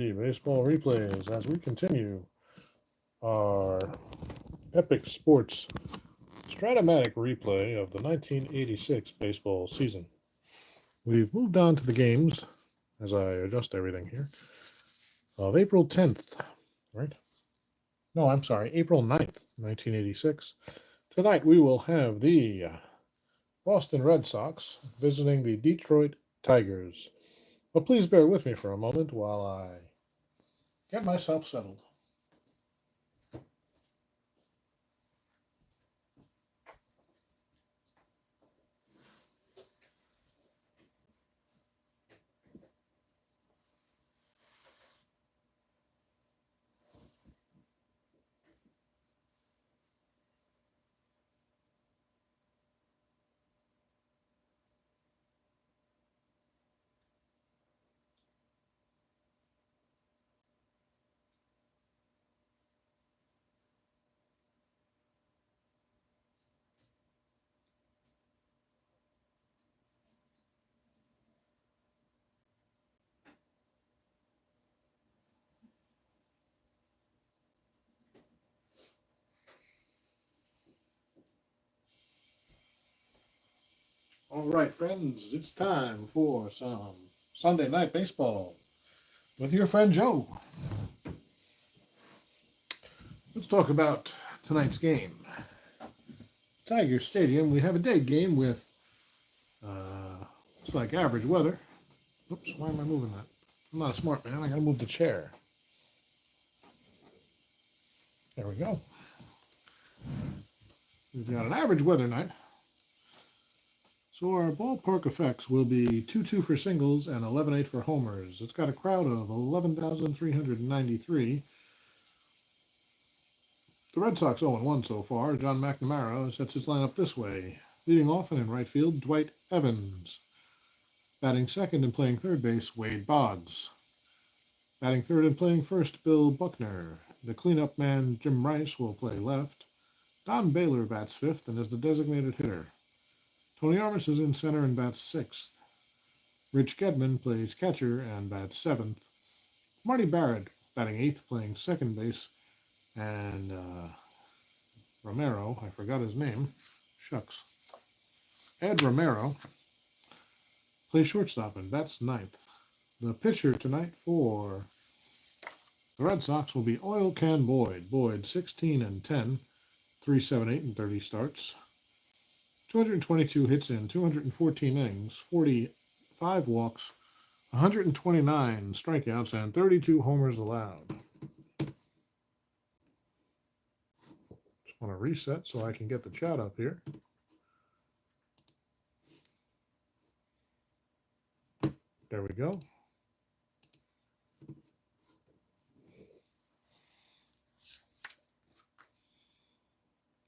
Baseball replays as we continue our Epic Sports Strat-O-Matic replay of the 1986 baseball season. We've moved on to the games, as I adjust everything here, of April 10th, right? No, I'm sorry, April 9th, 1986. Tonight we will have the Boston Red Sox visiting the Detroit Tigers. But please bear with me for a moment while I get myself settled. All right, friends, it's time for some Sunday night baseball with your friend Joe. Let's talk about tonight's game. Tiger Stadium, we have a day game with, looks like average weather. Oops, why am I moving that? I'm not a smart man, I gotta move the chair. There we go. We've got an average weather night. So our ballpark effects will be 2-2 for singles and 11-8 for homers. It's got a crowd of 11,393. The Red Sox 0-1 so far. John McNamara sets his lineup this way. Leading off and in right field, Dwight Evans. Batting second and playing third base, Wade Boggs. Batting third and playing first, Bill Buckner. The cleanup man, Jim Rice, will play left. Don Baylor bats fifth and is the designated hitter. Tony Armas is in center and bats sixth. Rich Gedman plays catcher and bats seventh. Marty Barrett batting eighth, playing second base. And Romero, I forgot his name. Shucks. Ed Romero plays shortstop and bats ninth. The pitcher tonight for the Red Sox will be Oil Can Boyd. Boyd 16-10, 3.78 and 30 starts. 222 hits in 214 innings, 45 walks, 129 strikeouts, and 32 homers allowed. Just want to reset so I can get the chat up here. There we go.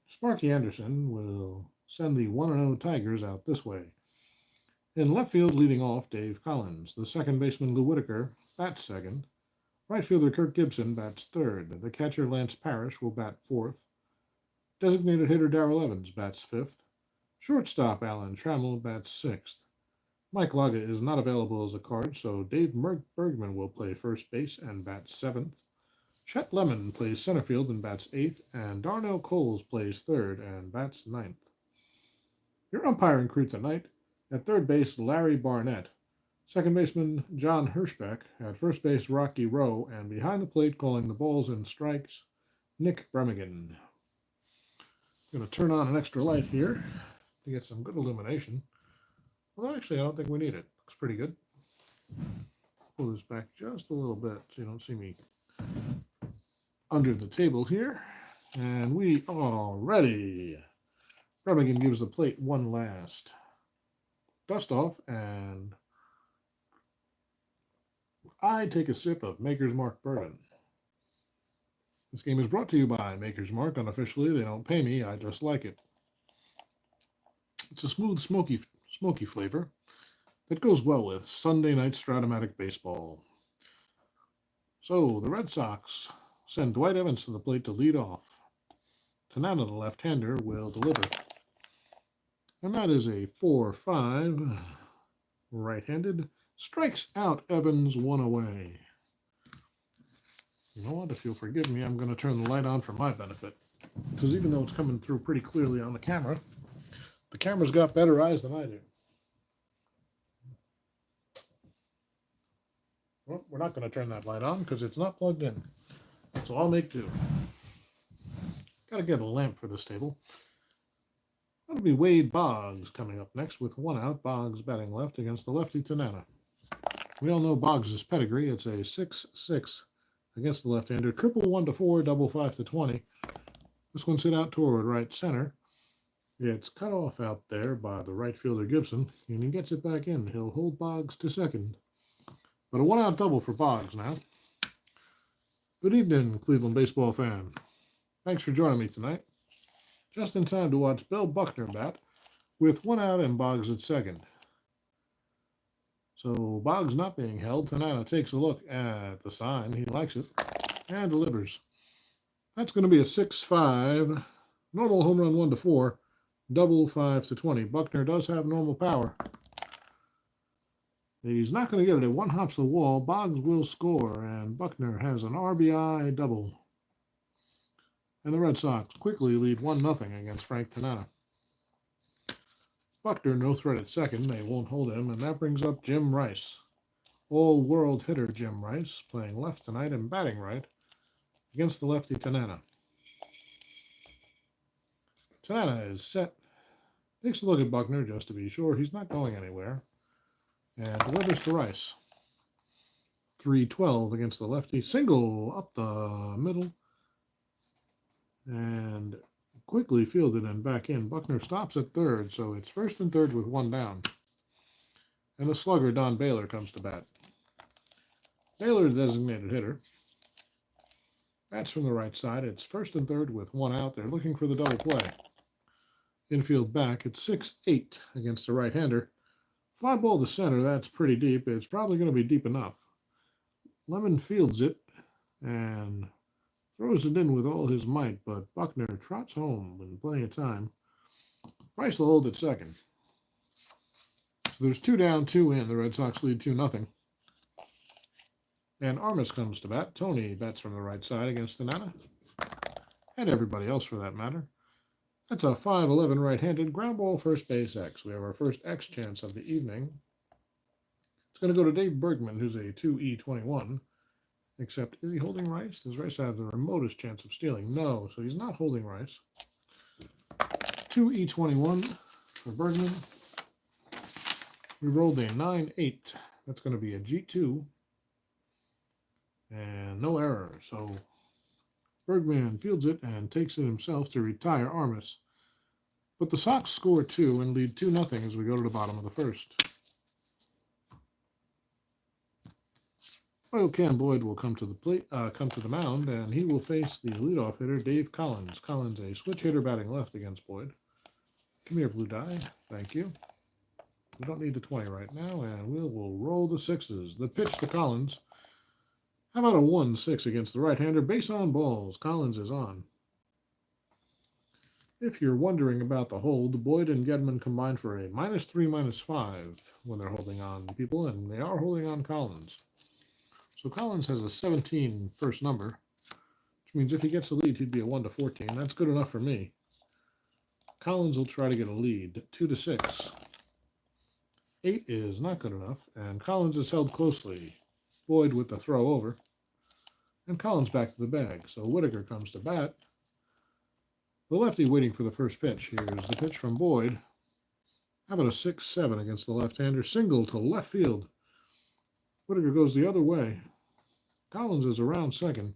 Sparky Anderson will send the 1-0 Tigers out this way. In left field, leading off, Dave Collins. The second baseman, Lou Whitaker, bats second. Right fielder, Kirk Gibson, bats third. The catcher, Lance Parrish, will bat fourth. Designated hitter, Darrell Evans, bats fifth. Shortstop, Alan Trammell, bats sixth. Mike Laga is not available as a card, so Dave Bergman will play first base and bat seventh. Chet Lemon plays center field and bats eighth, and Darnell Coles plays third and bats ninth. Your umpiring crew tonight: at third base, Larry Barnett. Second baseman, John Hirschbeck. At first base, Rocky Rowe. And behind the plate, calling the balls and strikes, Nick Bremigan. I'm going to turn on an extra light here to get some good illumination. Well, actually, I don't think we need it. Looks pretty good. Pull this back just a little bit so you don't see me under the table here. And we are ready. Bremigan gives the plate one last dust off, and I take a sip of Maker's Mark bourbon. This game is brought to you by Maker's Mark. Unofficially, they don't pay me. I just like it. It's a smooth, smoky flavor that goes well with Sunday night Strat-O-Matic baseball. So the Red Sox send Dwight Evans to the plate to lead off. Tanana, the left-hander, will deliver. And that is a 4-5. Right-handed. Strikes out Evans, one away. You know what? If you'll forgive me, I'm going to turn the light on for my benefit. Because even though it's coming through pretty clearly on the camera's got better eyes than I do. Well, we're not going to turn that light on because it's not plugged in. So I'll make do. Got to get a lamp for this table. That'll be Wade Boggs coming up next with 1 out. Boggs batting left against the lefty Tanana. We all know Boggs' pedigree. It's a 6-6 against the left-hander. Triple 1-4, double 5-20. This one's hit out toward right center. It's cut off out there by the right fielder Gibson, and he gets it back in. He'll hold Boggs to second. But a 1-out double for Boggs now. Good evening, Cleveland baseball fan. Thanks for joining me tonight. Just in time to watch Bill Buckner bat with 1 out and Boggs at second. So Boggs not being held. Tanana takes a look at the sign. He likes it and delivers. That's going to be a 6-5. Normal home run 1-4. Double 5-20. Buckner does have normal power. He's not going to get it. It one hops the wall. Boggs will score, and Buckner has an RBI double. And the Red Sox quickly lead 1-0 against Frank Tanana. Buckner no threat at second. They won't hold him, and that brings up Jim Rice. All-world hitter Jim Rice, playing left tonight and batting right against the lefty Tanana. Tanana is set. Takes a look at Buckner just to be sure he's not going anywhere. And delivers to Rice. 3-12 against the lefty. Single up the middle. And quickly fielded and back in. Buckner stops at third, so it's first and third with 1 down. And the slugger, Don Baylor, comes to bat. Baylor, the designated hitter. Bats from the right side. It's first and third with 1 out. They're looking for the double play. Infield back. It's 6-8 against the right-hander. Fly ball to center. That's pretty deep. It's probably going to be deep enough. Lemon fields it and throws it in with all his might, but Buckner trots home with plenty of time. Rice will hold at second. So there's 2 down, 2 in. The Red Sox lead 2-0. And Armas comes to bat. Tony bats from the right side against Tanana. And everybody else for that matter. That's a 5-11 right-handed ground ball first base X. We have our first X chance of the evening. It's going to go to Dave Bergman, who's a 2E21. Except, is he holding Rice? Does Rice have the remotest chance of stealing? No, so he's not holding Rice. 2E21 for Bergman. We rolled a 9-8. That's going to be a G2. And no error. So Bergman fields it and takes it himself to retire Armas. But the Sox score 2 and lead 2-0 as we go to the bottom of the first. Oil Can Boyd will come to the mound, and he will face the leadoff hitter, Dave Collins. Collins, a switch hitter batting left against Boyd. Come here, blue die. Thank you. We don't need the 20 right now, and we'll roll the 6s. The pitch to Collins. How about a 1-6 against the right-hander? Base on balls. Collins is on. If you're wondering about the hold, Boyd and Gedman combined for a -3, -5 when they're holding on people, and they are holding on Collins. So Collins has a 17 first number, which means if he gets a lead, he'd be a 1-14. That's good enough for me. Collins will try to get a lead, 2-6. 8 is not good enough, and Collins is held closely. Boyd with the throw over, and Collins back to the bag. So Whitaker comes to bat. The lefty waiting for the first pitch. Here's the pitch from Boyd. How about a 6-7 against the left-hander? Single to left field. Whitaker goes the other way. Collins is around second.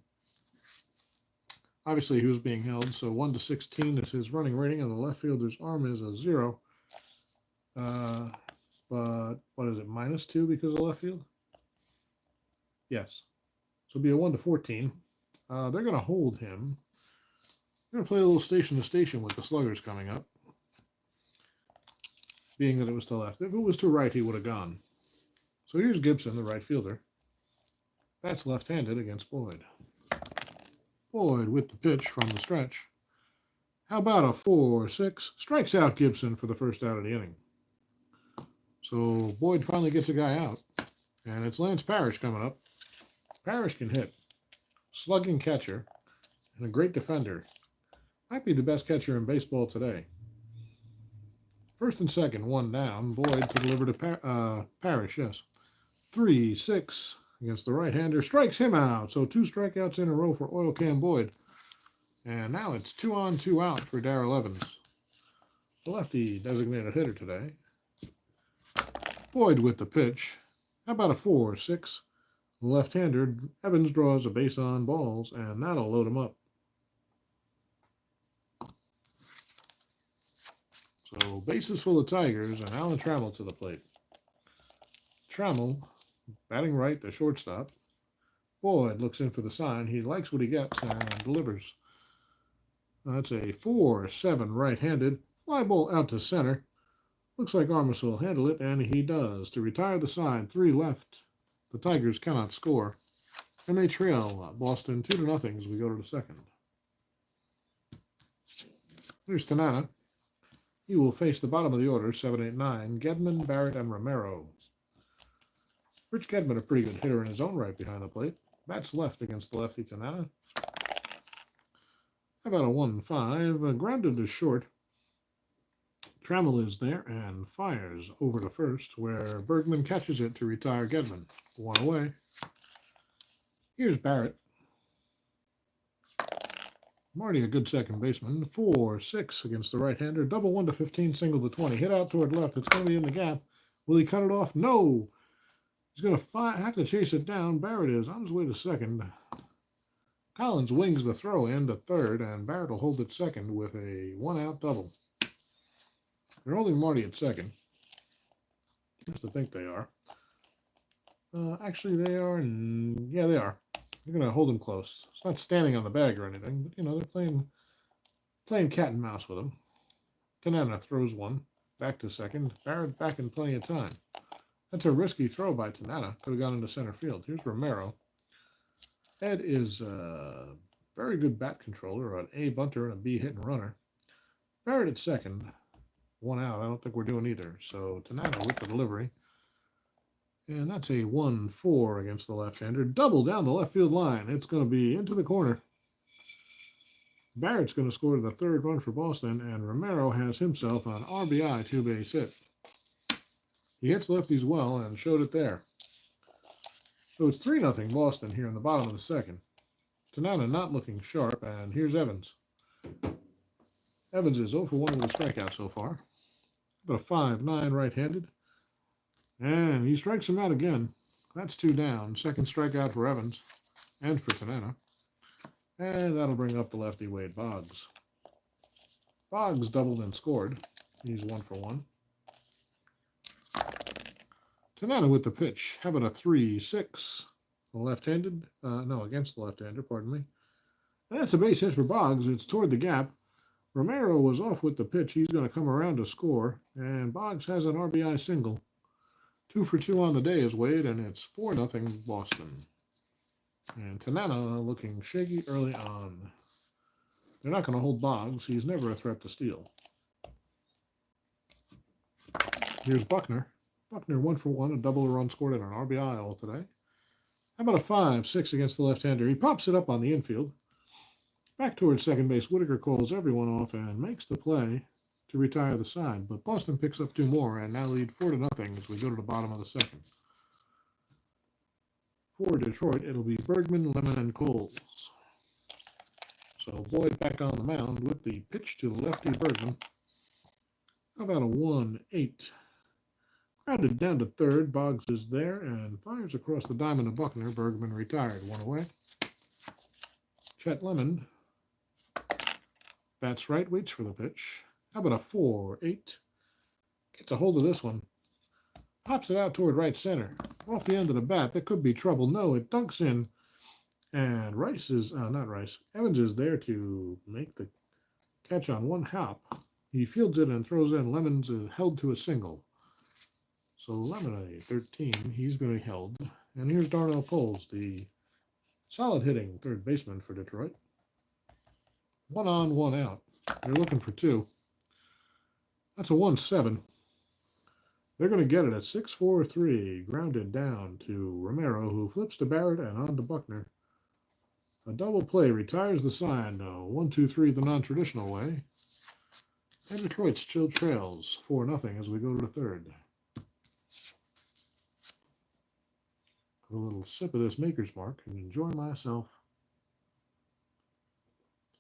Obviously, he was being held, so 1-16 is his running rating, and the left fielder's arm is a 0. But what is it, -2 because of left field? Yes. So it'll be a 1-14. They're going to hold him. They're going to play a little station to station with the sluggers coming up. Being that it was to left. If it was to right, he would have gone. So here's Gibson, the right fielder. That's left-handed against Boyd. Boyd with the pitch from the stretch. How about a 4-6? Strikes out Gibson for the first out of the inning. So Boyd finally gets a guy out. And it's Lance Parrish coming up. Parrish can hit. slugging catcher, and a great defender. Might be the best catcher in baseball today. First and second, one down. Boyd to deliver to Parrish, yes. 3-6 against the right-hander. Strikes him out. So 2 strikeouts in a row for Oil Can Boyd. And now it's 2 on, 2 out for Darrell Evans. The lefty designated hitter today. Boyd with the pitch. How about a 4-6? Left-hander. Evans draws a base on balls, and that'll load him up. So bases full of Tigers, and Alan Trammell to the plate. Trammell batting right, the shortstop. Boyd looks in for the sign. He likes what he gets and delivers. That's a 4-7 right-handed. Fly ball out to center. Looks like Armas will handle it, and he does. To retire the side, 3 left. The Tigers cannot score. And they trail Boston 2-0 as we go to the second. Here's Tanana. He will face the bottom of the order, 7, 8, 9. Gedman, Barrett, and Romero. Rich Gedman, a pretty good hitter in his own right behind the plate. Bats left against the lefty Tanana. How about a 1-5? Grounded to short. Trammell is there and fires over to first, where Bergman catches it to retire Gedman. 1 away. Here's Barrett. Marty, a good second baseman. 4-6 against the right-hander. Double 1 to 15, single to 20. Hit out toward left. It's going to be in the gap. Will he cut it off? No. He's going to have to chase it down. Barrett is on his way to second. Collins wings the throw in to third, and Barrett will hold at second with a 1-out double. They're holding Marty at second. I have to think they are. Actually, they are. Yeah, they are. They're going to hold him close. It's not standing on the bag or anything, but, they're playing cat and mouse with him. Tanana throws one. Back to second. Barrett back in plenty of time. That's a risky throw by Tanana. Could have gone into center field. Here's Romero. Ed is a very good bat controller, an A bunter and a B hit and runner. Barrett at second. 1 out. I don't think we're doing either. So Tanana with the delivery. And that's a 1-4 against the left-hander. Double down the left field line. It's going to be into the corner. Barrett's going to score the 3rd run for Boston, and Romero has himself an RBI 2-base hit. He hits lefties well and showed it there. So it's 3-0 Boston here in the bottom of the second. Tanana not looking sharp, and here's Evans. Evans is 0 for 1 with a strikeout so far. But a 5-9 right-handed. And he strikes him out again. That's 2 down. Second strikeout for Evans and for Tanana. And that'll bring up the lefty Wade Boggs. Boggs doubled and scored. He's 1 for 1. Tanana with the pitch. How about a 3-6? Left-handed? Against the left-hander, pardon me. And that's a base hit for Boggs. It's toward the gap. Romero was off with the pitch. He's going to come around to score. And Boggs has an RBI single. 2 for 2 on the day is Wade, and it's 4-0 Boston. And Tanana looking shaky early on. They're not going to hold Boggs. He's never a threat to steal. Here's Buckner. Buckner 1 for 1, a double run scored and an RBI all today. How about a 5-6 against the left-hander? He pops it up on the infield. Back towards second base, Whitaker calls everyone off and makes the play to retire the side. But Boston picks up 2 more and now lead 4-0 as we go to the bottom of the second. For Detroit, it'll be Bergman, Lemon, and Coles. So Boyd back on the mound with the pitch to lefty Bergman. How about a 1-8? Grounded down to third. Boggs is there and fires across the diamond to Buckner. Bergman retired. 1 away. Chet Lemon bats right, waits for the pitch. How about a 4-8? Gets a hold of this one. Pops it out toward right center. Off the end of the bat. That could be trouble. No, it dunks in. And Evans is there to make the catch on 1 hop. He fields it and throws in. Lemon's held to a single. So Lemon at 13. He's going to be held. And here's Darnell Coles, the solid hitting 3rd baseman for Detroit. 1 on, 1 out. They're looking for 2. That's a 1-7. They're going to get it at 6-4-3. Grounded down to Romero, who flips to Barrett and on to Buckner. A double play retires the side. 1-2-3 the non-traditional way. And Detroit still trails 4-0 as we go to the third. A little sip of this Maker's Mark and enjoy myself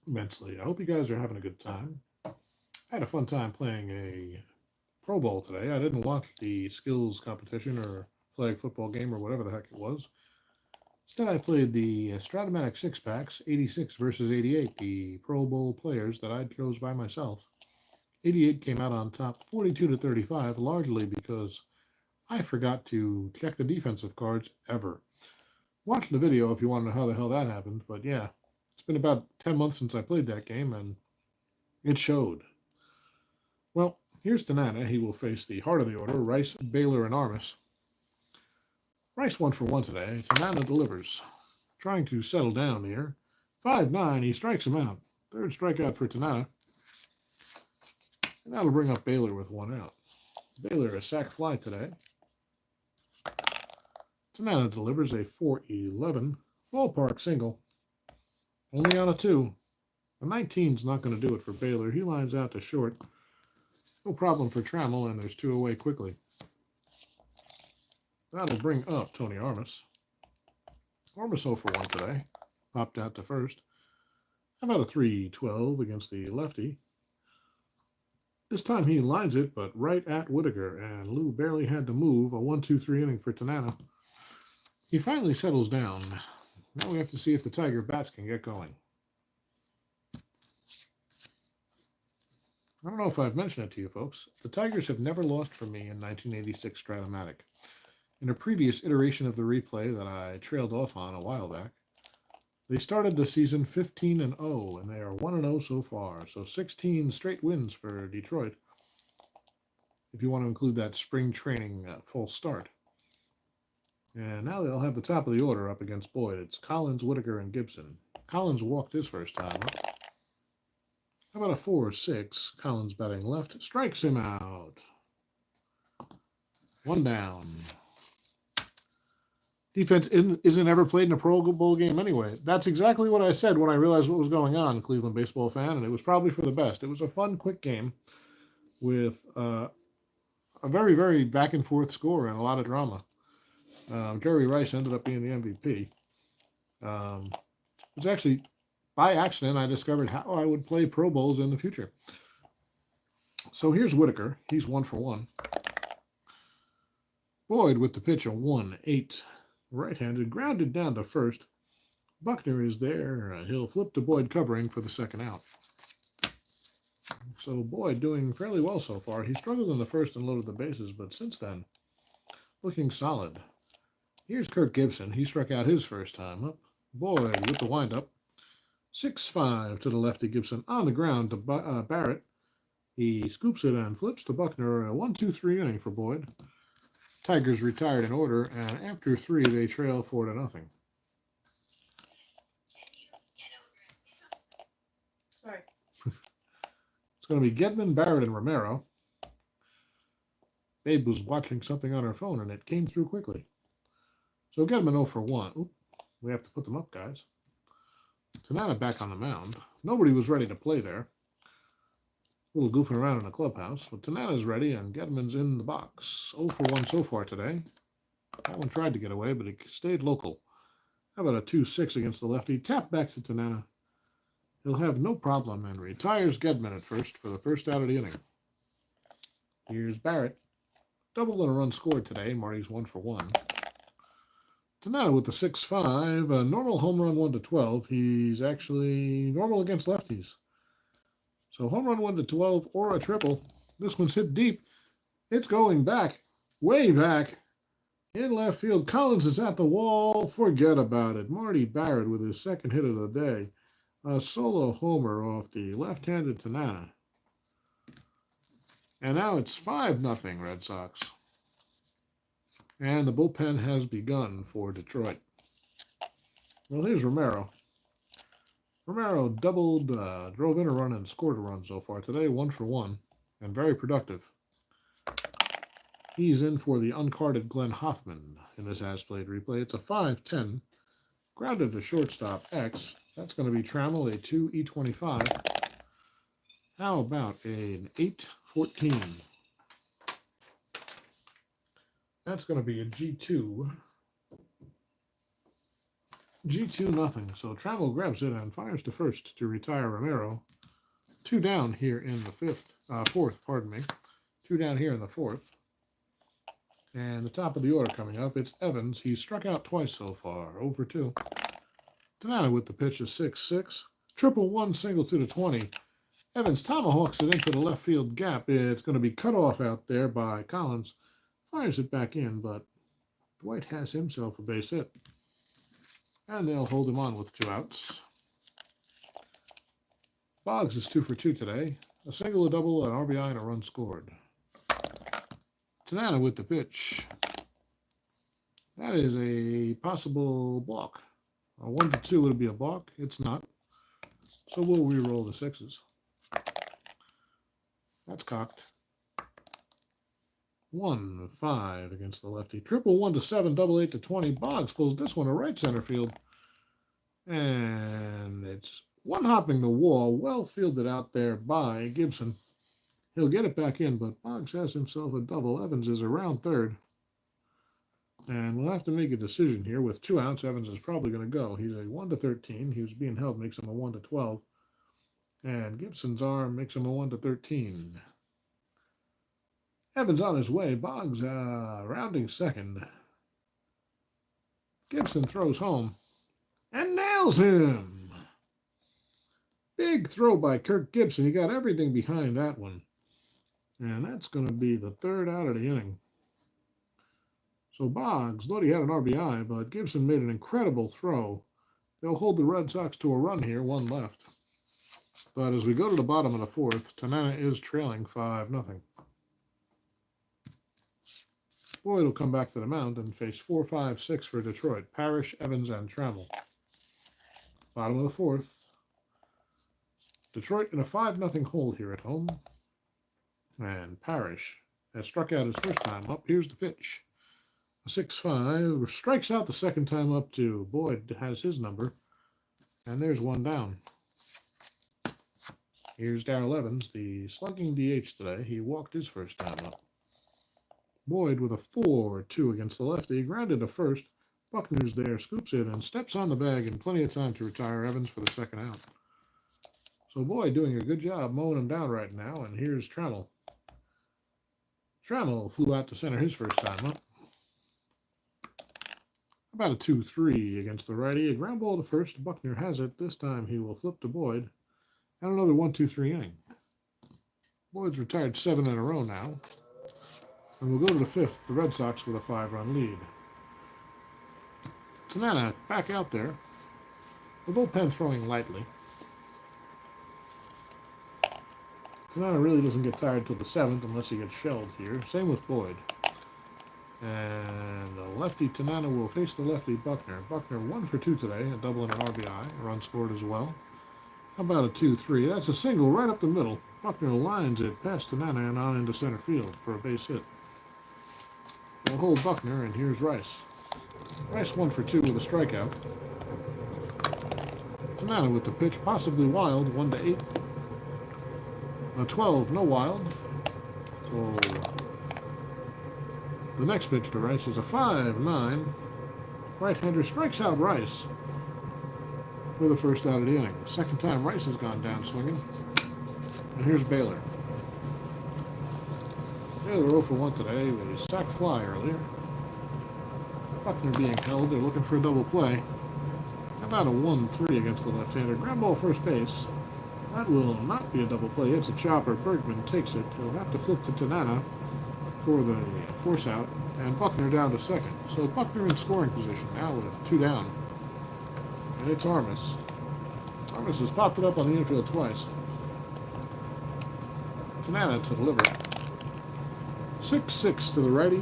immensely. I hope you guys are having a good time. I had a fun time playing a Pro Bowl today. I didn't watch the skills competition or flag football game or whatever the heck it was. Instead, I played the Strat-O-Matic 6-packs, 86 versus 88, the Pro Bowl players that I chose by myself. 88 came out on top 42-35, largely because I forgot to check the defensive cards ever. Watch the video if you want to know how the hell that happened, but yeah, it's been about 10 months since I played that game, and it showed. Well, here's Tanana. He will face the heart of the order, Rice, Baylor, and Armas. Rice 1-for-1 today. Tanana delivers. Trying to settle down here. 5-9, he strikes him out. Third strikeout for Tanana. And that'll bring up Baylor with 1 out. Baylor a sac fly today. Tanana delivers a 4-11. Ballpark single. Only on a 2. A 19's not going to do it for Baylor. He lines out to short. No problem for Trammell, and there's 2 away quickly. That'll bring up Tony Armas. Armas 0-for-1 today. Popped out to first. How about a 3-12 against the lefty? This time he lines it, but right at Whitaker, and Lou barely had to move. A 1-2-3 inning for Tanana. He finally settles down. Now we have to see if the Tiger bats can get going. I don't know if I've mentioned it to you folks. The Tigers have never lost from me in 1986 Strat-O-Matic. In a previous iteration of the replay that I trailed off on a while back, they started the season 15-0, and they are 1-0 so far. So 16 straight wins for Detroit, if you want to include that spring training full start. And now they'll have the top of the order up against Boyd. It's Collins, Whitaker, and Gibson. Collins walked his first time up. How about a 4-6? Collins batting left. Strikes him out. 1 down. Defense isn't ever played in a Pro Bowl game anyway. That's exactly what I said when I realized what was going on, Cleveland baseball fan, and it was probably for the best. It was a fun, quick game with a very, very back-and-forth score and a lot of drama. Jerry Rice ended up being the MVP. It was actually, by accident, I discovered how I would play Pro Bowls in the future. So here's Whitaker. He's 1-for-1. Boyd with the pitch, a 1-8. Right-handed, grounded down to first. Buckner is there. He'll flip to Boyd covering for the second out. So Boyd doing fairly well so far. He struggled in the first and loaded the bases, but since then, looking solid. Here's Kirk Gibson. He struck out his first time up. Boyd with the windup. 6-5 to the lefty. Gibson on the ground to Barrett. He scoops it and flips to Buckner. A 1-2-3 inning for Boyd. Tigers retired in order, and after 3, they trail 4-0. Sorry. It's going to be Gedman, Barrett, and Romero. Babe was watching something on her phone, and it came through quickly. So Gedman 0-for-1. Oop, we have to put them up, guys. Tanana back on the mound. Nobody was ready to play there. A little goofing around in the clubhouse. But Tanana's ready, and Gedman's in the box. 0-for-1 so far today. That one tried to get away, but it stayed local. How about a 2-6 against the lefty? Tap back to Tanana. He'll have no problem and retires Gedman at first for the first out of the inning. Here's Barrett. Double and a run scored today. Marty's 1-for-1. Tanana with the 6-5. A normal home run 1-12. He's actually normal against lefties. So home run 1-12 or a triple. This one's hit deep. It's going back, way back. In left field, Collins is at the wall. Forget about it. Marty Barrett with his second hit of the day. A solo homer off the left-handed Tanana. And now it's 5-0 Red Sox. And the bullpen has begun for Detroit. Well, here's Romero. Romero doubled, drove in a run, and scored a run so far today, 1-for-1, and very productive. He's in for the uncarded Glenn Hoffman in this as-played replay. It's a 5-10 Grounded to shortstop X. That's going to be Trammell, a 2E25. How about an 8-14? That's going to be a G2. G2 nothing. So Trammell grabs it and fires to first to retire Romero. 2 down here in the fourth, pardon me. 2 down here in the fourth. And the top of the order coming up, it's Evans. He's struck out twice so far, over 2. Tanana with the pitch is 6-6. 1-1 single to the 20. Evans tomahawks it into the left field gap. It's going to be cut off out there by Collins. Fires it back in, but Dwight has himself a base hit. And they'll hold him on with 2 outs. Boggs is 2 for 2 today. A single, a double, an RBI, and a run scored. Tanana with the pitch. That is a possible balk. A 1-2 would be a balk. It's not. So we'll re-roll the 6s. That's cocked. 1-5 against the lefty. 1-7, 8-20. Boggs pulls this one to right center field. And it's one hopping the wall. Well fielded out there by Gibson. He'll get it back in, but Boggs has himself a double. Evans is around third. And we'll have to make a decision here. With 2 outs, Evans is probably going to go. He's a 1-13. He was being held, makes him a 1-12. And Gibson's arm makes him a 1-13. Evans on his way. Boggs rounding second. Gibson throws home and nails him. Big throw by Kirk Gibson. He got everything behind that one. And that's going to be the 3rd out of the inning. So Boggs thought he had an RBI, but Gibson made an incredible throw. They'll hold the Red Sox to a run here, 1 left. But as we go to the bottom of the 4th, Tanana is trailing 5-0. Boyd will come back to the mound and face 4, 5, 6 for Detroit. Parrish, Evans, and Trammell. Bottom of the 4th. Detroit in a 5-0 hole here at home. And Parrish has struck out his first time up. Here's the pitch. A 6-5. Strikes out the second time up to Boyd has his number. And there's 1 down. Here's Darrell Evans, the slugging DH today. He walked his first time up. Boyd with a 4-2 against the lefty. Grounded to first. Buckner's there, scoops it, and steps on the bag in plenty of time to retire Evans for the 2nd out. So Boyd doing a good job mowing him down right now, and here's Trammell. Trammell flew out to center his first time up. About a 2-3 against the righty. A ground ball to first. Buckner has it. This time he will flip to Boyd. And another 1-2-3 inning. Boyd's retired 7 in a row now. And we'll go to the 5th, the Red Sox with a 5-run lead. Tanana back out there. The bullpen throwing lightly. Tanana really doesn't get tired till the 7th unless he gets shelled here. Same with Boyd. And the lefty Tanana will face the lefty Buckner. Buckner 1 for 2 today, a double and an RBI. A run scored as well. How about a 2-3? That's a single right up the middle. Buckner lines it past Tanana and on into center field for a base hit. We'll hold Buckner, and here's Rice. Rice 1 for 2 with a strikeout. Tanana with the pitch, possibly wild, 1-8. A 12, no wild. So the next pitch to Rice is a 5-9. Right-hander strikes out Rice for the 1st out of the inning. 2nd time Rice has gone down swinging. And here's Baylor. Baylor 0 for 1 today with a sac fly earlier. Buckner being held. They're looking for a double play. How about a 1-3 against the left-hander? Ground ball first base. That will not be a double play. It's a chopper. Bergman takes it. He'll have to flip to Tanana for the force out. And Buckner down to 2nd. So Buckner in scoring position now with 2 down. And it's Armas. Armas has popped it up on the infield twice. Tanana to deliver. 6-6 to the righty.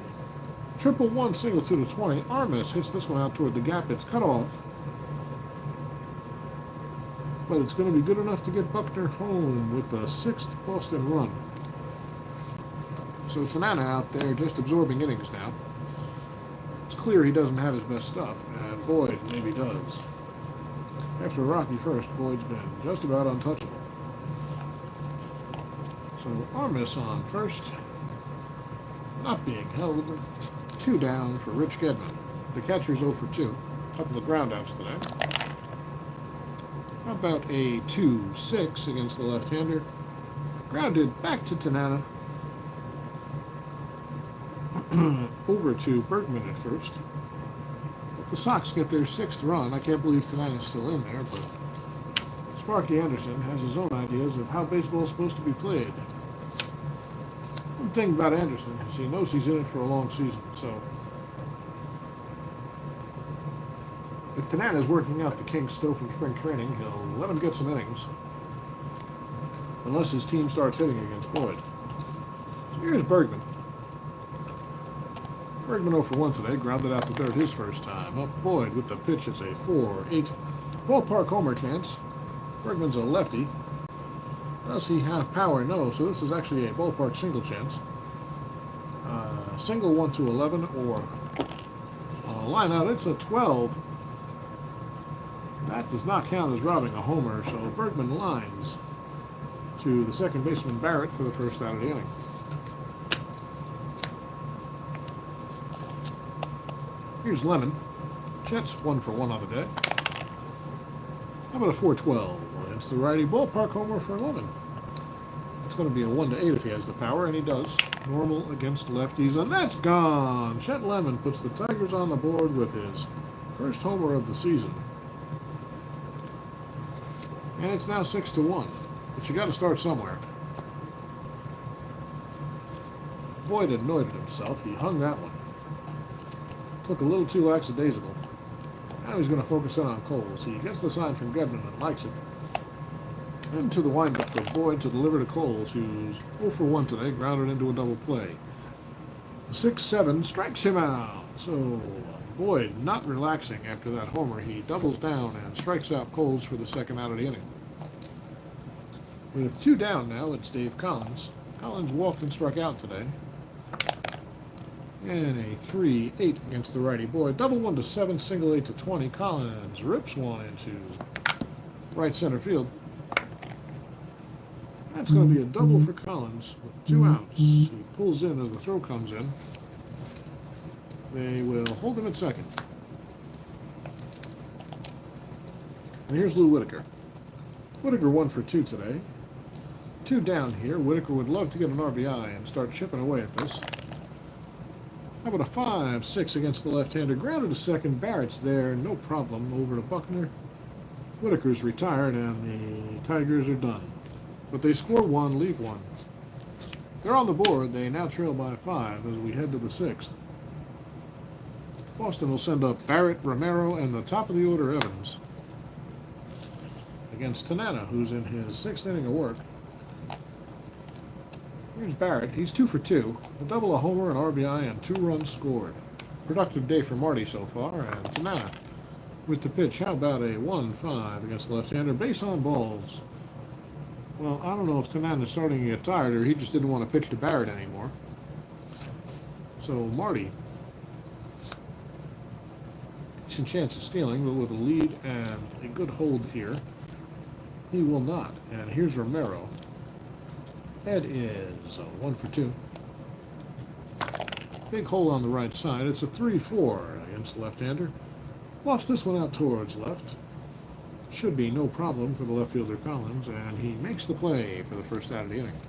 1-1 single to the 20. Armas hits this one out toward the gap. It's cut off. But it's going to be good enough to get Buckner home with the 6th Boston run. So Tanana out there just absorbing innings now. It's clear he doesn't have his best stuff, and Boyd maybe does. After a rocky first, Boyd's been just about untouchable. So Armis on first, not being held. 2 down for Rich Gedman. The catcher's 0 for 2. Couple of groundouts today. How about a 2-6 against the left-hander? Grounded back to Tanana. Over to Bergman at first. But the Sox get their 6th run. I can't believe Tanana's still in there, but Sparky Anderson has his own ideas of how baseball is supposed to be played. One thing about Anderson is he knows he's in it for a long season, so if Tanana's working out the kinks still from spring training, he'll let him get some innings. Unless his team starts hitting against Boyd. So here's Bergman. Bergman 0 for 1 today, grounded out to third his first time. Up Boyd with the pitch. It's a 4-8 ballpark homer chance. Bergman's a lefty. Does he have power? No, so this is actually a ballpark single chance. Single 1 to 11 or line out. It's a 12. That does not count as robbing a homer, so Bergman lines to the second baseman Barrett for the first out of the inning. Here's Lemon. Jets 1 for 1 on the day. How about a 4-12? It's the righty ballpark homer for Lemon. It's going to be a 1-8 if he has the power, and he does. Normal against lefties, and that's gone. Chet Lemon puts the Tigers on the board with his first homer of the season. And it's now 6-1. But you got to start somewhere. Boyd anointed himself. He hung that one. Took a little too lackadaisical. Now he's going to focus in on Coles. He gets the sign from Gedman and likes it. Into the windup for Boyd to deliver to Coles, who's 0 for 1 today, grounded into a double play. 6-7 strikes him out. So Boyd not relaxing after that homer. He doubles down and strikes out Coles for the second out of the inning. With 2 down now, it's Dave Collins. Collins walked and struck out today. And a 3-8 against the righty Boyd. Double 1 to 7, single 8 to 20. Collins rips one into right center field. That's going to be a double for Collins with 2 outs. He pulls in as the throw comes in. They will hold him at second. And here's Lou Whitaker. Whitaker 1 for 2 today. 2 down here. Whitaker would love to get an RBI and start chipping away at this. How about a 5-6 against the left-hander? Grounded to second. Barrett's there. No problem. Over to Buckner. Whitaker's retired, and the Tigers are done. But they score 1, leave 1. They're on the board. They now trail by 5 as we head to the 6th. Boston will send up Barrett, Romero, and the top of the order Evans against Tanana, who's in his 6th inning of work. Here's Barrett. He's 2 for 2. A double, a homer, an RBI, and 2 runs scored. Productive day for Marty so far, and Tanana with the pitch. How about a 1-5 against the left-hander? Base on balls. Well, I don't know if Tanana's starting to get tired or he just didn't want to pitch to Barrett anymore. So Marty, decent chance of stealing, but with a lead and a good hold here, he will not. And here's Romero. Ed is 1 for 2. Big hole on the right side. It's a 3-4 against the left-hander. Bluffs this one out towards left. Should be no problem for the left fielder Collins, and he makes the play for the first out of the inning.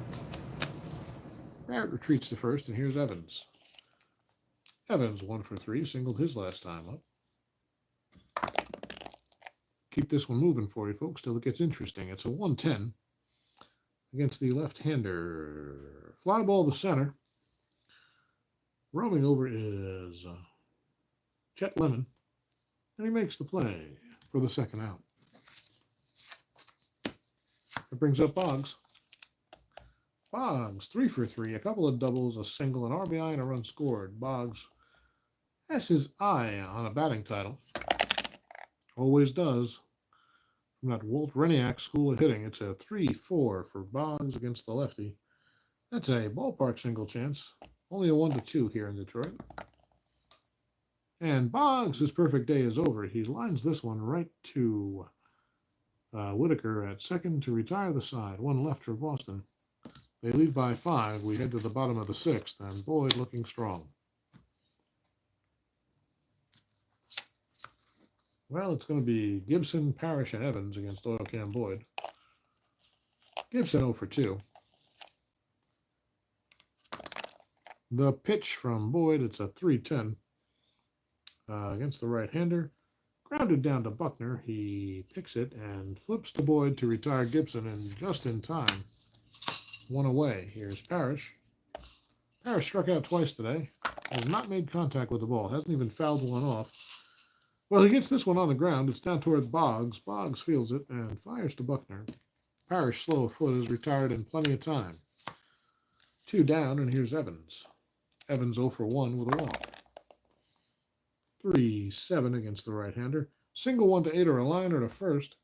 Barrett retreats to first, and here's Evans. Evans 1 for 3, singled his last time up. Keep this one moving for you folks till it gets interesting. It's a 1-10 against the left-hander. Fly ball to center. Roaming over is Chet Lemon, and he makes the play for the second out. It brings up Boggs. Boggs, 3 for 3, a couple of doubles, a single, an RBI, and a run scored. Boggs has his eye on a batting title. Always does. From that Walt Reniak school of hitting, it's a 3-4 for Boggs against the lefty. That's a ballpark single chance. Only a 1-2 here in Detroit. And Boggs' perfect day is over. He lines this one right to Whitaker at second to retire the side. One left for Boston. They lead by 5. We head to the bottom of the 6th, and Boyd looking strong. Well, it's going to be Gibson, Parrish, and Evans against Doyle, Cam, Boyd. Gibson 0 for 2. The pitch from Boyd, it's a 3-10 against the right-hander. Grounded down to Buckner. He picks it and flips to Boyd to retire Gibson, and just in time. One away. Here's Parrish. Parrish struck out twice today. Has not made contact with the ball. Hasn't even fouled one off. Well, he gets this one on the ground. It's down toward Boggs. Boggs fields it and fires to Buckner. Parrish, slow of foot, is retired in plenty of time. 2 down, and here's Evans. Evans 0 for 1 with a walk. 3-7 against the right-hander. Single one to 8 or a liner to first.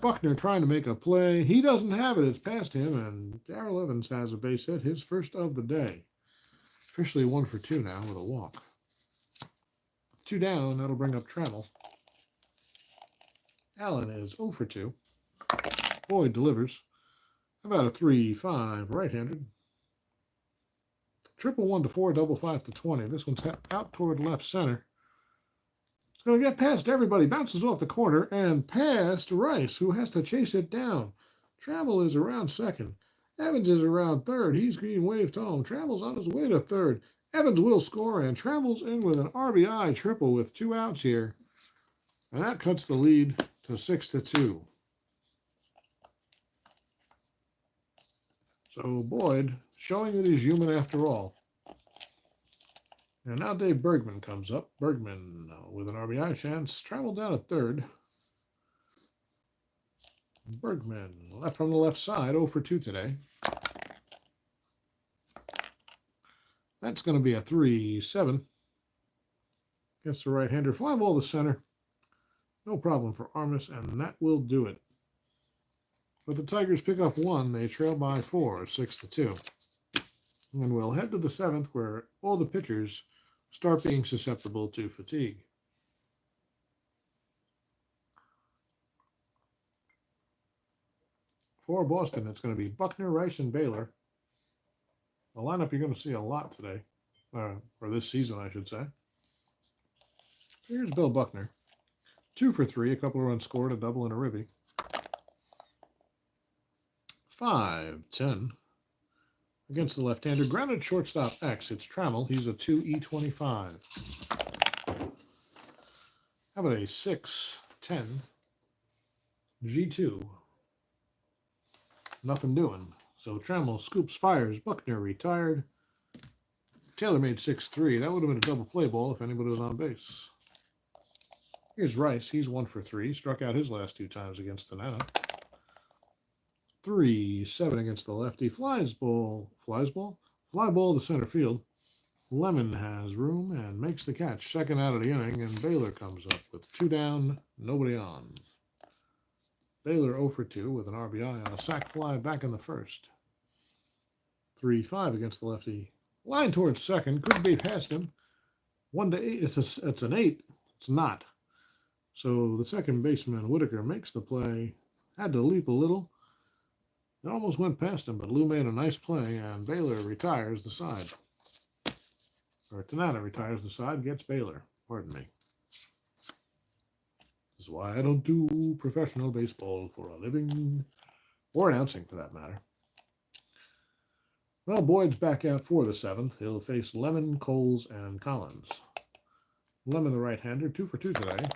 Buckner trying to make a play. He doesn't have it. It's past him, and Darrell Evans has a base hit, his first of the day. Officially 1 for 2 now with a walk. 2 down, that'll bring up Trammell. Allen is 0 for 2. Boyd delivers. How about a 3-5 right-handed? Triple 1 to 4, double 5 to 20. This one's out toward left center. It's going to get past everybody. Bounces off the corner and past Rice, who has to chase it down. Trammell is around second. Evans is around third. He's being waved home. Trammell's on his way to third. Evans will score, and Trammell's in with an RBI triple with 2 outs here. And that cuts the lead to 6-2. So Boyd showing that he's human after all. And now Dave Bergman comes up. Bergman with an RBI chance. Trammell down at third. Bergman left from the left side, 0 for 2 today. That's going to be a 3-7. Gets the right-hander. Fly ball to center. No problem for Armas, and that will do it. But the Tigers pick up 1. They trail by 4, 6-2. And we'll head to the 7th, where all the pitchers start being susceptible to fatigue. For Boston, it's going to be Buckner, Rice, and Baylor. A lineup you're going to see a lot today, or this season, I should say. Here's Bill Buckner. 2 for 3, a couple of runs scored, a double and a ribby. 5-10 against the left-hander. Grounded shortstop X. It's Trammell. He's a 2E25. How about a 6-10 G2? Nothing doing. So Trammell scoops, fires. Buckner retired. Taylor made 6-3. That would have been a double play ball if anybody was on base. Here's Rice. He's 1 for 3. Struck out his last 2 times against Tanana. 3-7 against the lefty. Fly ball to center field. Lemon has room and makes the catch. Second out of the inning, and Baylor comes up with 2 down, nobody on. Baylor 0 for 2 with an RBI on a sac fly back in the first. 3-5 against the lefty. Line towards second. Could be past him. 1-8. It's an 8. It's not. So the second baseman, Whitaker, makes the play. Had to leap a little. It almost went past him, but Lou made a nice play, and Baylor retires the side. Or Tanana retires the side, gets Baylor. Pardon me. This is why I don't do professional baseball for a living, or announcing for that matter. Well, Boyd's back out for the 7th. He'll face Lemon, Coles, and Collins. Lemon, the right-hander, 2 for 2 today.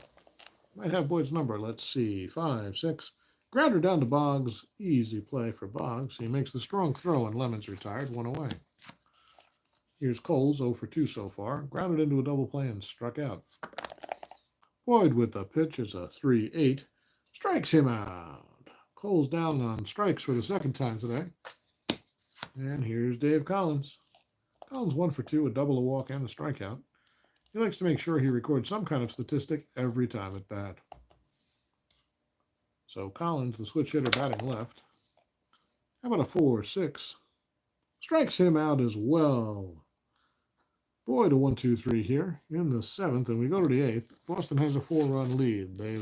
Might have Boyd's number. Let's see. 5-6. Grounder down to Boggs. Easy play for Boggs. He makes the strong throw, and Lemon's retired. 1 away. Here's Coles, 0 for 2 so far. Grounded into a double play and struck out. Boyd with the pitch is a 3-8. Strikes him out. Coles down on strikes for the 2nd time today. And here's Dave Collins. Collins 1 for 2, a double, a walk, and a strikeout. He likes to make sure he records some kind of statistic every time at bat. So Collins, the switch hitter, batting left. How about a 4-6? Strikes him out as well. Boyd a 1-2-3 here in the 7th, and we go to the 8th. Boston has a 4-run lead. They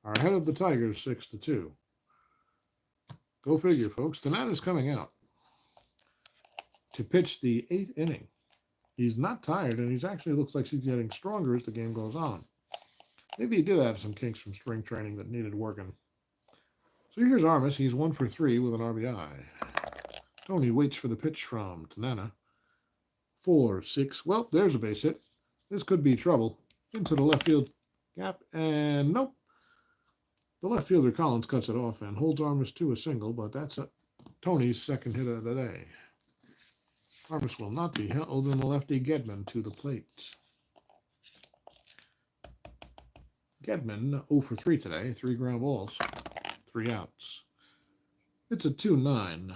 are ahead of the Tigers 6-2. Go figure, folks. Tanana's coming out to pitch the 8th inning. He's not tired, and he actually looks like he's getting stronger as the game goes on. Maybe he did have some kinks from spring training that needed working. So here's Armas. He's 1 for 3 with an RBI. Tony waits for the pitch from Tanana. 4-6. Well, there's a base hit. This could be trouble. Into the left field gap, and nope. The left fielder Collins cuts it off and holds Armas to a single, but that's Tony's second hit of the day. Armas will not be held in the lefty Gedman to the plate. Gedman 0 for 3 today. 3 ground balls, 3 outs. It's a 2-9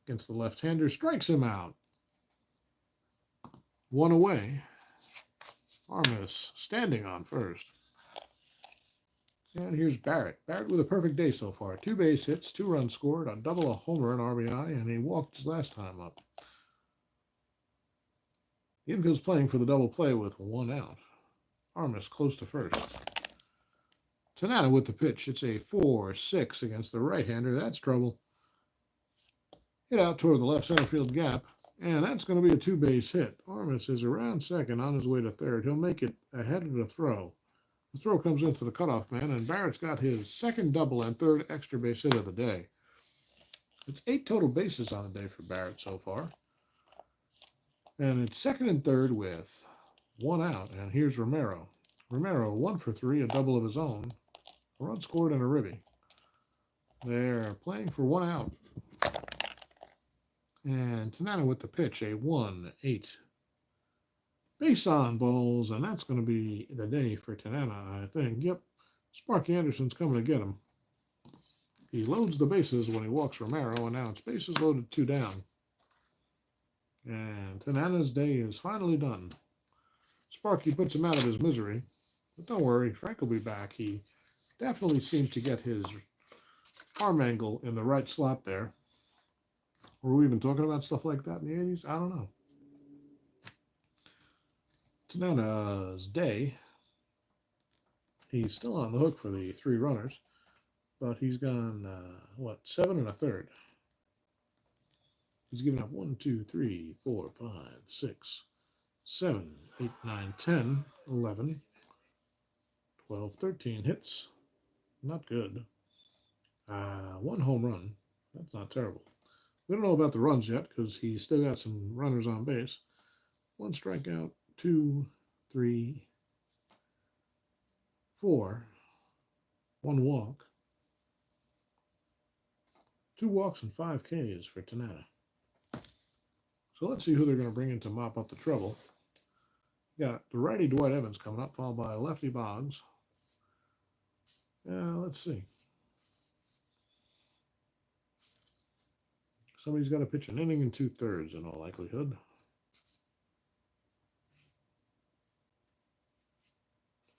against the left-hander. Strikes him out. 1 away. Armas standing on first. And here's Barrett. Barrett with a perfect day so far. 2 base hits, 2 runs scored, a double, a homer, an RBI, and he walked his last time up. The infield's playing for the double play with 1 out. Armas close to first. Tanana with the pitch. It's a 4-6 against the right-hander. That's trouble. Hit out toward the left center field gap, and that's going to be a 2-base hit. Armas is around second on his way to third. He'll make it ahead of the throw. The throw comes into the cutoff man, and Barrett's got his second double and 3rd extra base hit of the day. It's 8 total bases on the day for Barrett so far. And it's 2nd and 3rd with 1 out. And here's Romero. Romero 1 for 3, a double of his own. A run scored and a ribby. They're playing for 1 out. And Tanana with the pitch, a 1-8. Base on balls, and that's going to be the day for Tanana, I think. Yep, Sparky Anderson's coming to get him. He loads the bases when he walks Romero, and now it's bases loaded, 2 down. And Tanana's day is finally done. Sparky puts him out of his misery. But don't worry, Frank will be back. He definitely seemed to get his arm angle in the right slot there. Were we even talking about stuff like that in the 80s? I don't know. Tanana's day. He's still on the hook for the 3 runners, but he's gone, 7 1/3. He's given up 1, 2, 3, 4, 5, 6, 7, 8, 9, 10, 11, 12, 13 hits. Not good. 1 home run. That's not terrible. We don't know about the runs yet because he's still got some runners on base. 1 strikeout, 2, 3, 4, 1 walk, 2 walks and 5 Ks for Tanana. So let's see who they're going to bring in to mop up the trouble. Got the righty Dwight Evans coming up, followed by lefty Boggs. Let's see. Somebody's got to pitch an inning and 2/3 in all likelihood.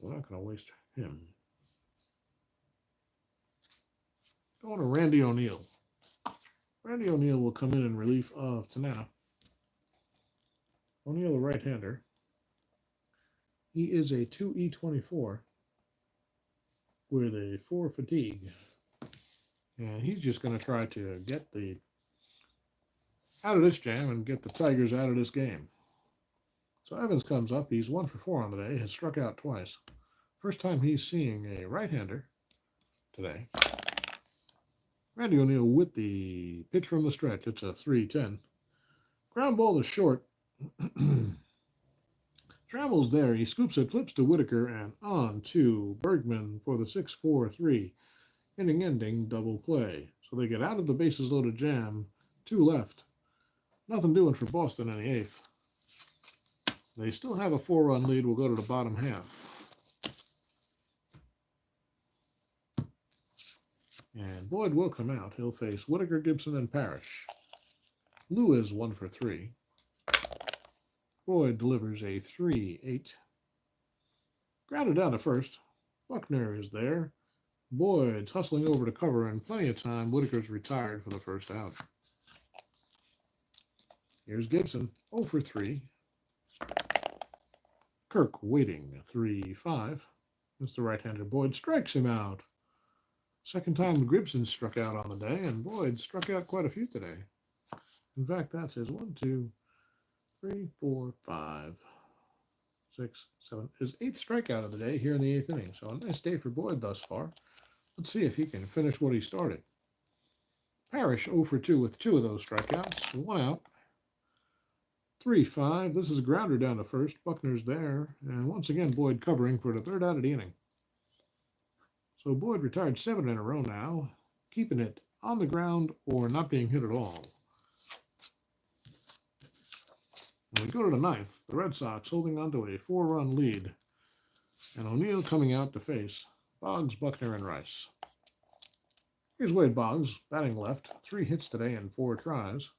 We're not going to waste him. Going to Randy O'Neill. Randy O'Neill will come in relief of Tanana. O'Neill, the right-hander. He is a 2E24 with a 4 fatigue. And he's just going to try to get out of this jam and get the Tigers out of this game. So Evans comes up. He's 1 for 4 on the day. Has struck out twice. First time he's seeing a right-hander today. Randy O'Neill with the pitch from the stretch. It's a 3-10. Ground ball is short. Travels there. He scoops it, flips to Whitaker, and on to Bergman for the 6-4-3 inning-ending double play. So they get out of the bases-loaded jam. 2 left. Nothing doing for Boston in the 8th. They still have a 4-run lead. We'll go to the bottom half. And Boyd will come out. He'll face Whitaker, Gibson, and Parrish. Lou is 1 for 3. Boyd delivers a 3-8. Grounded down to first. Buckner is there. Boyd's hustling over to cover, and plenty of time. Whitaker's retired for the first out. Here's Gibson, 0 for 3. Kirk waiting, 3-5. Mr. Right-hander Boyd strikes him out. Second time Gibson struck out on the day, and Boyd struck out quite a few today. In fact, that's his 1, 2, 3, 4, 5, 6, 7. His 8th strikeout of the day here in the 8th inning. So a nice day for Boyd thus far. Let's see if he can finish what he started. Parrish 0 for 2 with 2 of those strikeouts. 1 out. 3-5. This is a grounder down to first. Buckner's there. And once again, Boyd covering for the 3rd out of the inning. So Boyd retired 7 in a row now, keeping it on the ground or not being hit at all. When we go to the 9th, the Red Sox holding on to a 4-run lead. And O'Neill coming out to face Boggs, Buckner, and Rice. Here's Wade Boggs, batting left. 3 hits today and 4 tries.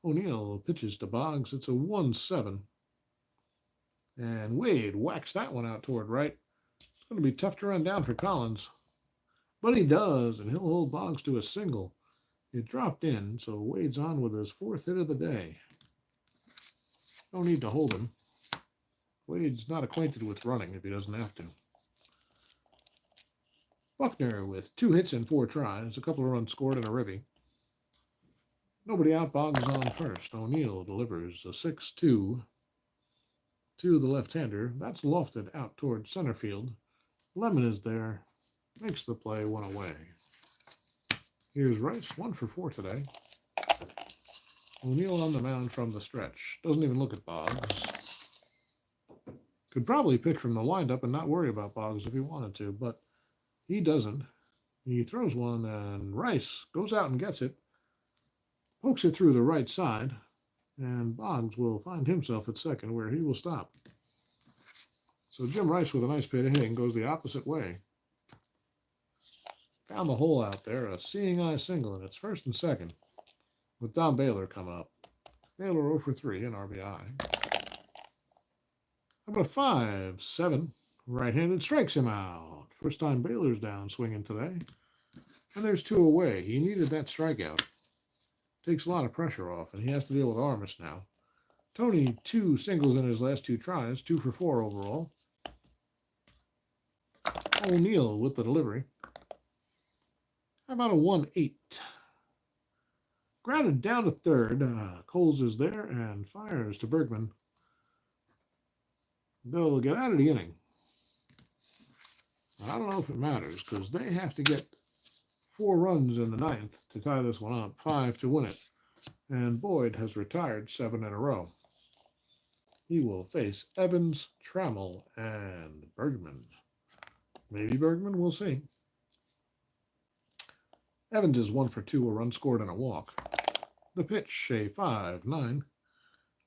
O'Neill pitches to Boggs. It's a 1-7. And Wade whacks that one out toward right. It's going to be tough to run down for Collins. But he does, and he'll hold Boggs to a single. It dropped in, so Wade's on with his 4th hit of the day. No need to hold him. Wade's not acquainted with running if he doesn't have to. Buckner with 2 hits and 4 tries, a couple of runs scored and a ribby. Nobody out, Boggs on first. O'Neill delivers a 6-2 to the left-hander. That's lofted out towards center field. Lemon is there, makes the play, 1 away. Here's Rice, 1 for 4 today. O'Neill on the mound from the stretch. Doesn't even look at Boggs. Could probably pitch from the windup and not worry about Boggs if he wanted to, but he doesn't. He throws one, and Rice goes out and gets it. Pokes it through the right side, and Boggs will find himself at second where he will stop. So Jim Rice with a nice bit of hitting goes the opposite way. Found the hole out there, a seeing eye single, and it's 1st and 2nd with Don Baylor coming up. Baylor 0 for 3 in RBI. How about a 5-7? Right-handed strikes him out. First time Baylor's down swinging today. And there's 2 away. He needed that strikeout. Takes a lot of pressure off, and he has to deal with Armas now. Tony, 2 singles in his last 2 tries, 2 for 4 overall. O'Neill with the delivery. How about a 1-8? Grounded down to 3rd. Coles is there and fires to Bergman. They'll get out of the inning. I don't know if it matters because they have to get 4 runs in the 9th to tie this one up, 5 to win it. And Boyd has retired 7 in a row. He will face Evans, Trammell, and Bergman. Maybe Bergman, we'll see. Evans is 1 for 2, a run scored and a walk. The pitch, a 5-9.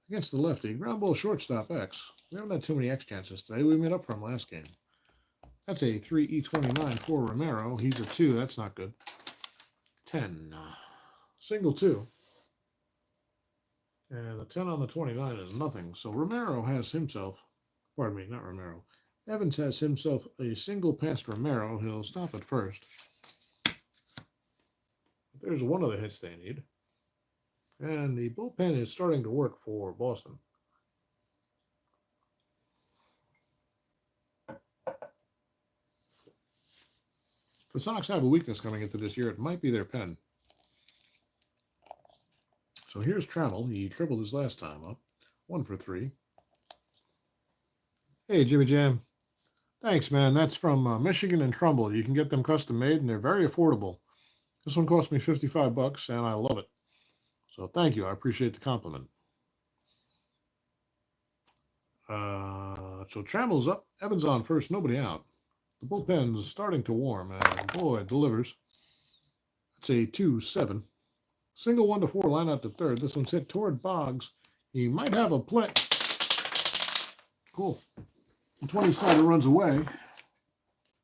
Against the lefty, ground ball shortstop X. We haven't had too many X chances today. We made up for him last game. That's a 3-E-29 for Romero. He's a 2. That's not good. 10. Single 2. And the 10 on the 29 is nothing. So Romero has himself, pardon me, not Romero. Evans has himself a single past Romero. He'll stop at first. There's one of the hits they need. And the bullpen is starting to work for Boston. The Sox have a weakness coming into this year. It might be their pen. So here's Trammell. He tripled his last time up. 1 for 3. Hey, Jimmy Jam. Thanks, man. That's from Michigan and Trumbull. You can get them custom made, and they're very affordable. This one cost me $55, and I love it. So thank you. I appreciate the compliment. So Trammell's up. Evans on first. Nobody out. The bullpen's starting to warm, and Boyd delivers. It's a 2-7. Single 1 to 4, line out to 3rd. This one's hit toward Boggs. He might have a play. Cool. The 20-sider runs away.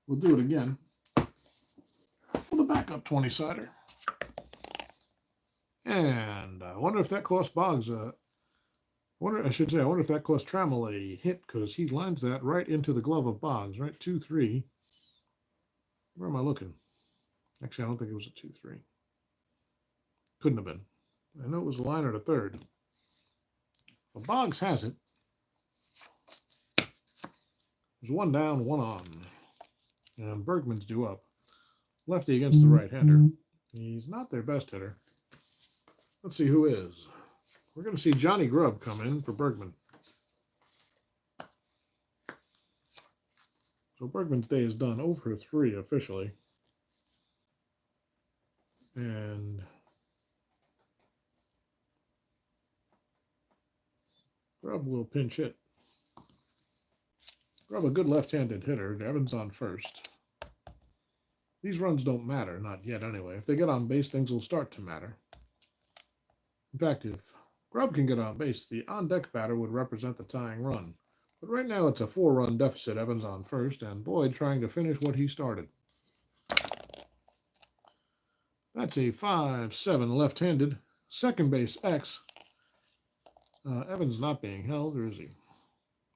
We'll do it again. With a backup 20-sider. And I wonder if that cost Boggs I wonder if that cost Trammell a hit because he lines that right into the glove of Boggs, right? 2-3. Where am I looking? Actually, I don't think it was a 2-3. Couldn't have been. I know it was a liner to 3rd. Well, Boggs has it. There's one down, one on. And Bergman's due up. Lefty against the right-hander. He's not their best hitter. Let's see who is. We're going to see Johnny Grubb come in for Bergman. So Bergman's day is done, 0 for 3 officially. And Grubb will pinch hit. Grubb, a good left-handed hitter. Evans on first. These runs don't matter, not yet anyway. If they get on base, things will start to matter. In fact, if Grubb can get on base, the on-deck batter would represent the tying run. But right now it's a 4-run deficit. Evans on first, and Boyd trying to finish what he started. That's a 5-7 left-handed. Second base X. Evans not being held, or is he?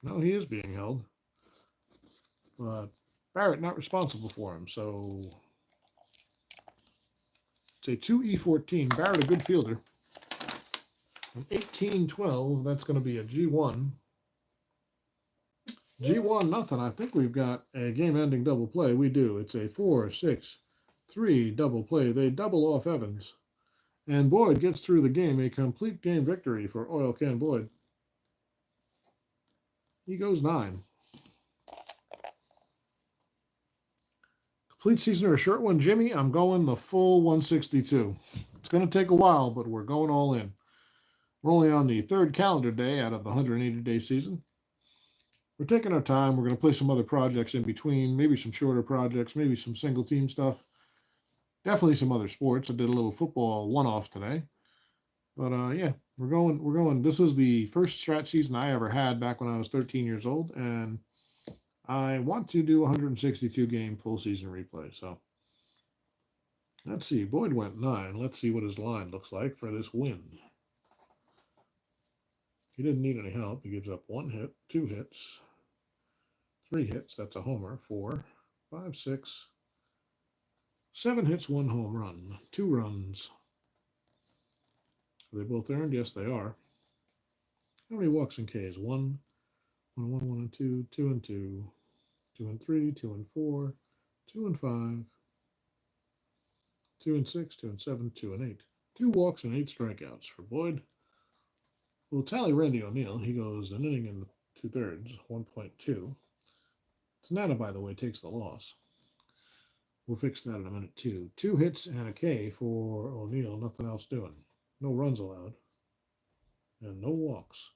No, he is being held. But Barrett not responsible for him, so it's a 2E14. Barrett a good fielder. An 18-12, that's going to be a G1. G1 nothing. I think we've got a game-ending double play. We do. It's a 4-6-3 double play. They double off Evans. And Boyd gets through the game. A complete game victory for Oil Can Boyd. He goes 9. Complete season or a short one, Jimmy? I'm going the full 162. It's going to take a while, but we're going all in. We're only on the 3rd calendar day out of the 180-day season. We're taking our time. We're going to play some other projects in between, maybe some shorter projects, maybe some single-team stuff. Definitely some other sports. I did a little football one-off today. But, yeah, we're going. This is the first Strat season I ever had back when I was 13 years old, and I want to do 162-game full season replay. So let's see. Boyd went 9. Let's see what his line looks like for this win. He didn't need any help. He gives up 1 hit, 2 hits, 3 hits. That's a homer. 4, 5, 6, 7 hits, 1 home run, 2 runs. Are they both earned? Yes, they are. How many walks and Ks? 1, 1, 1, 1, and 2, 2 and 2, 2 and 3, 2 and 4, 2 and 5, 2 and 6, 2 and 7, 2 and 8. 2 walks and 8 strikeouts for Boyd. We'll tally Randy O'Neill. He goes an inning and 2/3, 1.2. Tanana, by the way, takes the loss. We'll fix that in a minute, too. 2 hits and a K for O'Neill. Nothing else doing. No runs allowed. And no walks.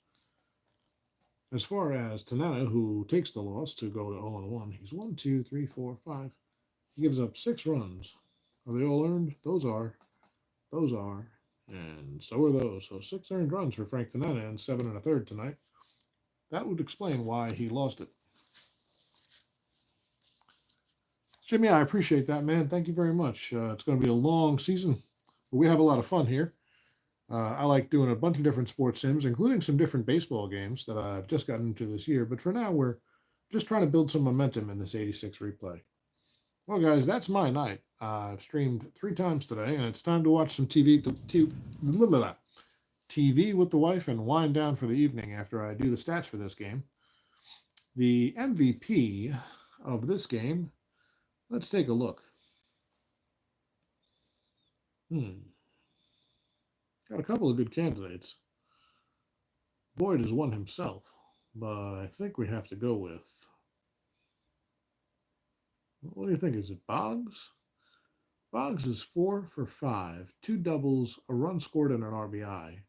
As far as Tanana, who takes the loss to go to 0-1, he's 1, 2, 3, 4, 5. He gives up 6 runs. Are they all earned? Those are. Those are. And so are those. So 6 earned runs for Frank Tanana and 7 1/3 tonight. That would explain why he lost it. Jimmy, I appreciate that, man. Thank you very much. It's going to be a long season, but we have a lot of fun here. I like doing a bunch of different sports sims, including some different baseball games that I've just gotten into this year. But for now, we're just trying to build some momentum in this 86 replay. Well, guys, that's my night. I've streamed 3 times today, and it's time to watch some TV with the wife and wind down for the evening after I do the stats for this game. The MVP of this game, let's take a look. Got a couple of good candidates. Boyd has won himself, but I think we have to go with... What do you think? Is it Boggs? Boggs is 4 for 5, 2 doubles, a run scored, and an RBI.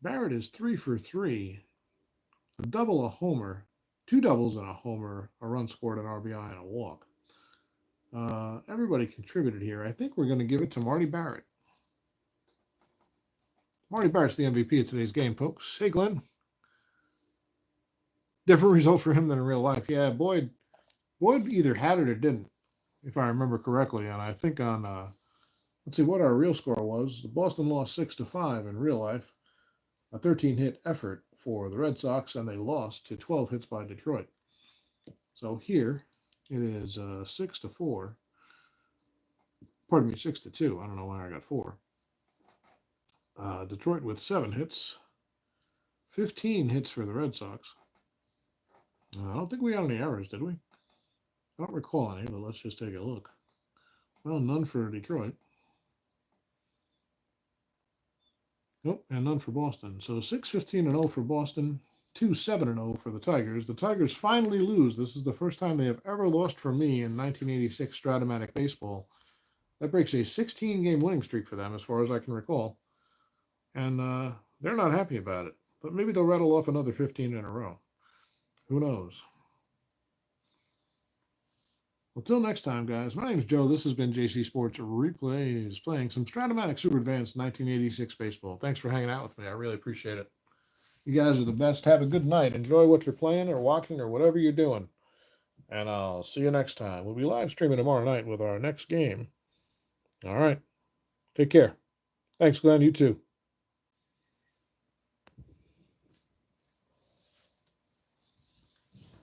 Barrett is 3 for 3, a double, a homer, 2 doubles and a homer, a run scored, an RBI, and a walk. Everybody contributed here. I think we're going to give it to Marty Barrett. Marty Barrett's the MVP of today's game, folks. Hey, Glenn. Different result for him than in real life. Yeah, Boyd either had it or didn't, if I remember correctly. And I think on, let's see what our real score was. The Boston lost 6-5 in real life. A 13-hit effort for the Red Sox, and they lost to 12 hits by Detroit. So here it is 6-4. Pardon me, 6-2. I don't know why I got 4. Detroit with 7 hits. 15 hits for the Red Sox. I don't think we got any errors, did we? I don't recall any, but let's just take a look. Well, none for Detroit. Nope, and none for Boston. So 6-15-0 for Boston, 2-7-0 for the Tigers. The Tigers finally lose. This is the first time they have ever lost for me in 1986 Strat-O-Matic baseball. That breaks a 16-game winning streak for them, as far as I can recall. And they're not happy about it. But maybe they'll rattle off another 15 in a row. Who knows? Well, till next time, guys, my name's Joe. This has been JC Sports Replays, playing some Strat-O-Matic Super Advanced 1986 baseball. Thanks for hanging out with me. I really appreciate it. You guys are the best. Have a good night. Enjoy what you're playing or watching or whatever you're doing. And I'll see you next time. We'll be live streaming tomorrow night with our next game. All right. Take care. Thanks, Glenn. You too.